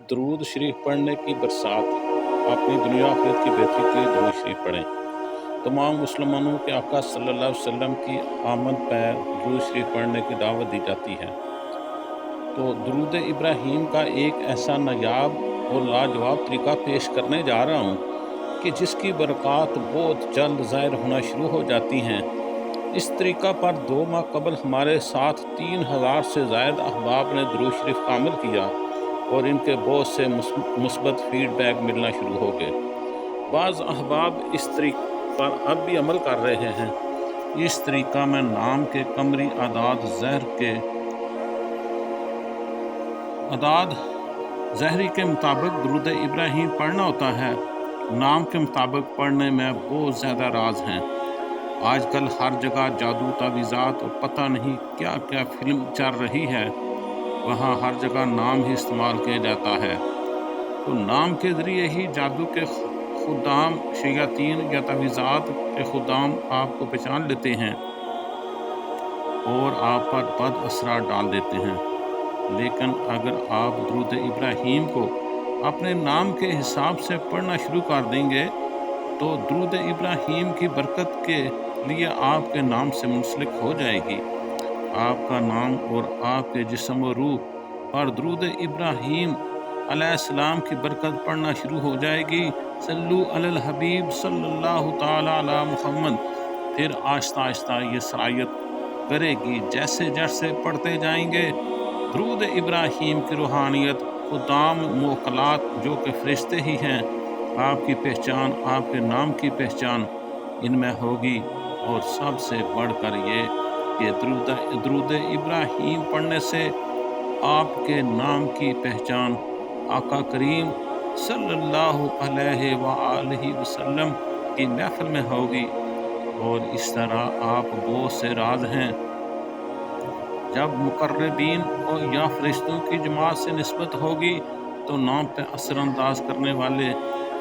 दरूद शरीफ पढ़ने की बरसात। अपनी दुनिया आखिरत की बेहतरी के लिए दरूद शरीफ पढ़ें। तमाम मुसलमानों के आका सल्लल्लाहु अलैहि वसल्लम की आमद पर दरूद शरीफ पढ़ने की दावत दी जाती है। तो दरूद इब्राहीम का एक ऐसा नायाब और लाजवाब तरीका पेश करने जा रहा हूँ कि जिसकी बरक़ात बहुत जल्द ज़ाहिर होना शुरू हो जाती हैं। इस तरीका पर 2 माह कबल हमारे साथ 3000 से ज़ायद अहबाब ने दरूद शरीफ कामिल किया और इनके बहुत से मुस्बत फीडबैक मिलना शुरू हो गए। बाज़ अहबाब इस तरीके पर अब भी अमल कर रहे हैं। इस तरीका में नाम के कमरी आदाद ज़हरी के मुताबिक दरूद इब्राहीम पढ़ना होता है। नाम के मुताबिक पढ़ने में बहुत ज़्यादा राज हैं। आजकल हर जगह जादू तावीज़ात और पता नहीं क्या क्या फिल्म चल रही है, वहाँ हर जगह नाम ही इस्तेमाल किया जाता है। तो नाम के ज़रिए ही जादू के खुदाम, शयातीन या तावीज़ात के खुदाम आपको पहचान लेते हैं और आप पर बद असरात डाल देते हैं। लेकिन अगर आप दरूद इब्राहीम को अपने नाम के हिसाब से पढ़ना शुरू कर देंगे तो दरूद इब्राहीम की बरकत के लिए आपके नाम से मुंसलिक हो जाएगी। आपका नाम और आपके जिस्म और रूह पर दरूद इब्राहीम अलैहिस्सलाम की बरकत पढ़ना शुरू हो जाएगी। सल्लु अलल हबीब सल्लल्लाहु ताला अला मुहम्मद। फिर आहिस्ता आहिस्ता ये सरायत करेगी। जैसे जैसे पढ़ते जाएंगे दरूद इब्राहीम की रूहानियत, खुदाम मोकलात जो कि फरिश्ते ही हैं, आपकी पहचान, आपके नाम की पहचान इनमें होगी। और सबसे बढ़कर ये कि दरूद इब्राहीम पढ़ने से आपके नाम की पहचान आका करीम सल्लल्लाहु अलैहि वसल्लम की महफिल में होगी। और इस तरह आप बहुत से राज हैं। जब मुकर्रबीन और या फरिश्तों की जमात से निस्बत होगी तो नाम पे असरअंदाज करने वाले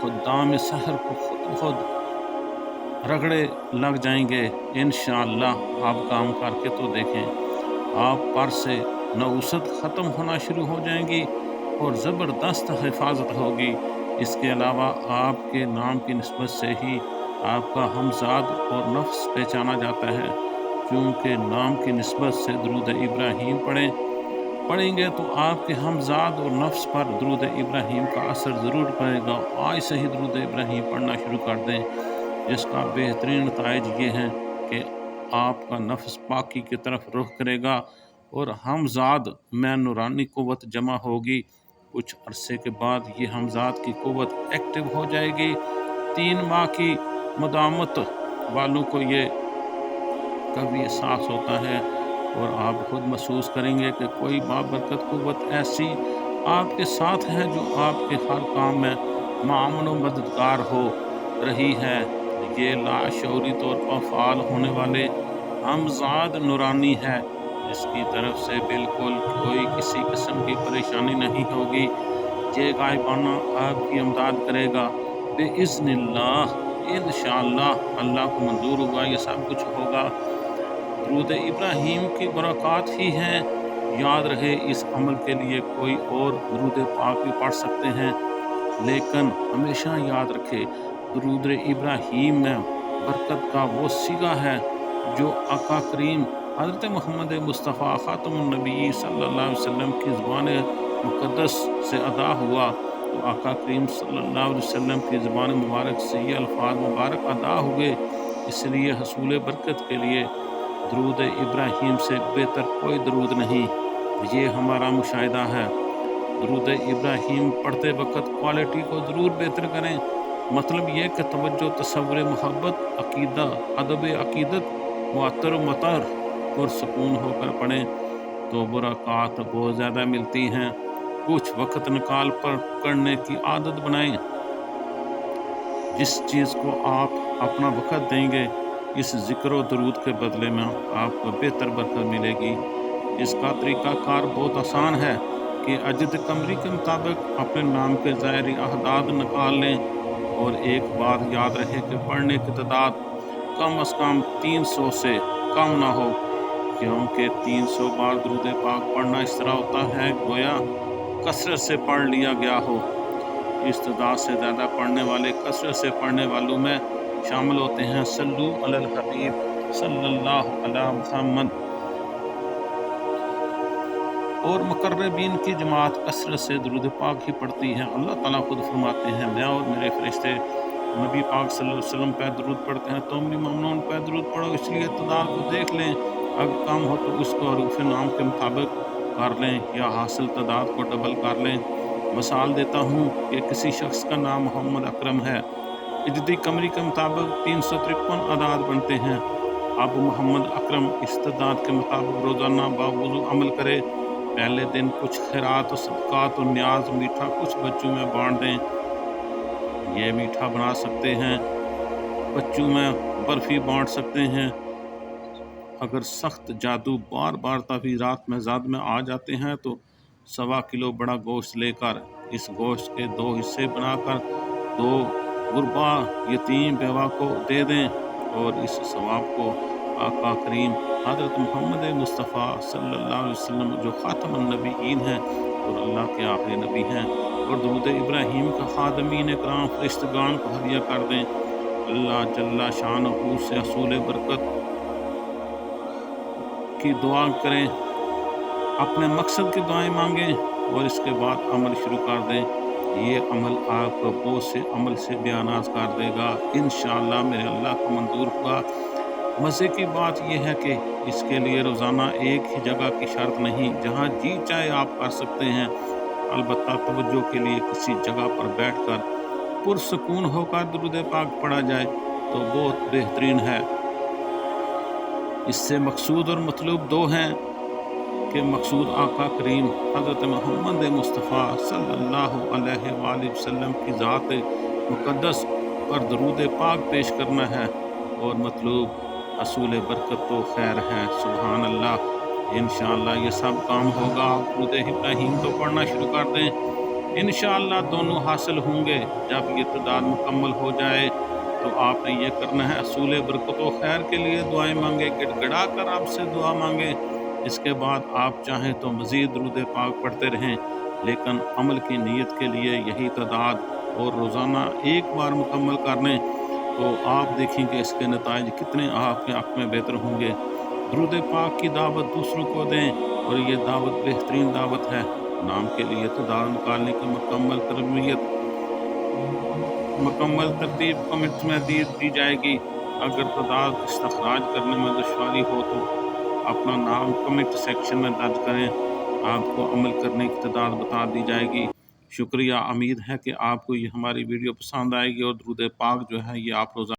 खुदाम सहर को खुद रगड़े लग जाएंगे। इंशाअल्लाह आप काम करके तो देखें। आप पर से नऊसत ख़त्म होना शुरू हो जाएंगी और ज़बरदस्त हिफाजत होगी। इसके अलावा आपके नाम की निस्बत से ही आपका हमज़ाद और नफ्स पहचाना जाता है। क्योंकि नाम की निस्बत से दरूद इब्राहीम पढ़ेंगे तो आपके हमज़ाद और नफ्स पर दरूद इब्राहीम का असर ज़रूर पड़ेगा। आज से ही दरूद इब्राहीम पढ़ना शुरू कर दें, जिसका बेहतरीन नताइज ये हैं कि आपका नफ्स पाकी की तरफ रुख करेगा और हमज़ाद में नूरानी क़ुव्वत जमा होगी। कुछ अरसे के बाद ये हमज़ाद की क़ुव्वत एक्टिव हो जाएगी। 3 माह की मुदामत वालों को ये कभी एहसास होता है और आप खुद महसूस करेंगे कि कोई बाबरकत क़ुव्वत ऐसी आपके साथ है जो आपके हर काम में मामून व मददगार हो रही है। ये लाशऊरी तौर पर फ़ाल होने वाले हमज़ाद नूरानी है, जिसकी तरफ से बिल्कुल कोई किसी किस्म की परेशानी नहीं होगी। ये गायबाना आपकी इमदाद करेगा बिइज़्निल्लाह। इंशाअल्लाह अल्लाह को मंजूर हुआ ये सब कुछ होगा। दरूद इब्राहीम की बरक़ात ही हैं। याद रहे इस अमल के लिए कोई और दरूद पाक भी पढ़ सकते हैं, लेकिन हमेशा याद रखे दरूद इब्राहीम में बरकत का वो सिगा है जो आका करीम हज़रत मोहम्मद मुस्तफ़ा ख़ातमुन नबी सल्लल्लाहु अलैहि वसल्लम की ज़ुबान मुक़द्दस से अदा हुआ। तो आका करीम सल्लल्लाहु अलैहि वसल्लम की ज़ुबान मुबारक से ये अल्फ़ाज़ मुबारक अदा हुए। इसलिए हसूल बरकत के लिए दरूद इब्राहीम से बेहतर कोई दरूद नहीं। ये हमारा मुशाहिदा है। दरूद इब्राहीम पढ़ते वक्त क्वालिटी को ज़रूर बेहतर करें। मतलब ये कि तवज्जो, तसव्वुर, मोहब्बत, अक़ीदा, अदब अक़ीदत, मुअत्तर मतर पुरसकून होकर पढ़ें तो बरक़ात बहुत ज़्यादा मिलती हैं। कुछ वक्त निकाल पर करने की आदत बनाएं। जिस चीज़ को आप अपना वक्त देंगे, इस ज़िक्र व दरूद के बदले में आपको बेहतर बरकत मिलेगी। इसका तरीक़ाकार बहुत आसान है कि अजद कमरी के मुताबिक अपने नाम के ज़ायरी अहदाद निकाल लें। और एक बात याद रहे कि पढ़ने की तादाद कम से कम 300 से कम ना हो, क्योंकि 300 बार दरूद पाक पढ़ना इस तरह होता है गोया कसरत से पढ़ लिया गया हो। इस तादाद से ज़्यादा पढ़ने वाले कसरत से पढ़ने वालों में शामिल होते हैं। सल्लू अलल हबीब सल्लल्लाहु अला मुहम्मद। और मुकर्रबीन की जमात कसरत से दुरूद पाक ही पढ़ती है। अल्लाह ताला खुद फरमाते हैं, मैं और मेरे फरिश्ते नबी पाक सल्लल्लाहु अलैहि वसल्लम पे दुरूद पढ़ते हैं, तुम भी ममनून पे दुरूद पढ़ो। इसलिए तादाद को देख लें, अगर कम हो तो उसको हरूफ नाम के मुताबिक कर लें या हासिल तादाद को डबल कर लें। मिसाल देता हूँ कि किसी शख्स का नाम मोहम्मद अकरम है, इजदी कमरी के मुताबिक 353 अदाद बनते हैं। अब मोहम्मद अकरम इस तादाद के मुताबिक रोज़ाना बावजूद अमल करे। पहले दिन कुछ खैरात और सदक़ात और न्याज मीठा कुछ बच्चों में बांट दें। ये मीठा बना सकते हैं, बच्चों में बर्फ़ी बांट सकते हैं। अगर सख्त जादू बार बार तवीज़ात में ज़द में आ जाते हैं तो 1.25 किलो बड़ा गोश्त लेकर इस गोश्त के 2 हिस्से बनाकर 2 गुरबा यतीम बेवा को दे दें और इस सवाब को आका करीम हज़रत मोहम्मद मुस्तफ़ा सल्लल्लाहु अलैहि वसल्लम जो ख़ातमुन नबीयीन हैं और अल्लाह के आखिरी नबी हैं और दुरूद इब्राहीम का ख़ादमीन कराम फरिश्तगान को हदिया कर दें। अल्लाह जल्ला शानहू से असूल बरकत की दुआ करें, अपने मकसद की दुआएं मांगें और इसके बाद अमल शुरू कर दें। ये अमल आपको बहुत से अमल से बेअनाज कर देगा इंशाअल्लाह, मेरे अल्लाह को मंजूर होगा। मज़े की बात यह है कि इसके लिए रोज़ाना एक ही जगह की शर्त नहीं, जहाँ जी चाहे आप कर सकते हैं। अलबत्ता तवज्जो के लिए किसी जगह पर बैठकर पुरसकून होकर दुरूद पाक पढ़ा जाए तो बहुत बेहतरीन है। इससे मकसूद और मतलूब दो हैं कि मकसूद आका करीम हज़रत मोहम्मद मुस्तफ़ा सल्लल्लाहु अलैहि वसल्लम की ज़ात मुक़द्दस पर दुरूद पाक पेश करना है और मतलूब असूल बरकत तो खैर है। सुभान अल्लाह। इंशाअल्लाह ये सब काम होगा। आप दुरूद इब्राहीम को पढ़ना शुरू कर दें, इंशाअल्लाह दोनों हासिल होंगे। जब ये तादाद मुकम्मल हो जाए तो आपने ये करना है, असूल बरकत व खैर के लिए दुआएं मांगे, गिड़गिड़ा कर आपसे दुआ मांगे। इसके बाद आप चाहें तो मज़ीद दुरूद पाक पढ़ते रहें, लेकिन अमल की नीयत के लिए यही तादाद और रोज़ाना एक बार मुकम्मल कर लें तो आप देखेंगे इसके नताइज कितने आपके हक़ में बेहतर होंगे। दुरूद पाक की दावत दूसरों को दें और ये दावत बेहतरीन दावत है। नाम के लिए तादाद निकालने की मुकम्मल तरतीब कमेंट्स में दी जाएगी। अगर तादाद इस्तखराज करने में दुश्वारी हो तो अपना नाम कमेंट सेक्शन में दर्ज करें, आपको अमल करने की तादाद बता दी जाएगी। शुक्रिया। उम्मीद है कि आपको ये हमारी वीडियो पसंद आएगी और दुरूद पाक जो है ये आप रोज़ाना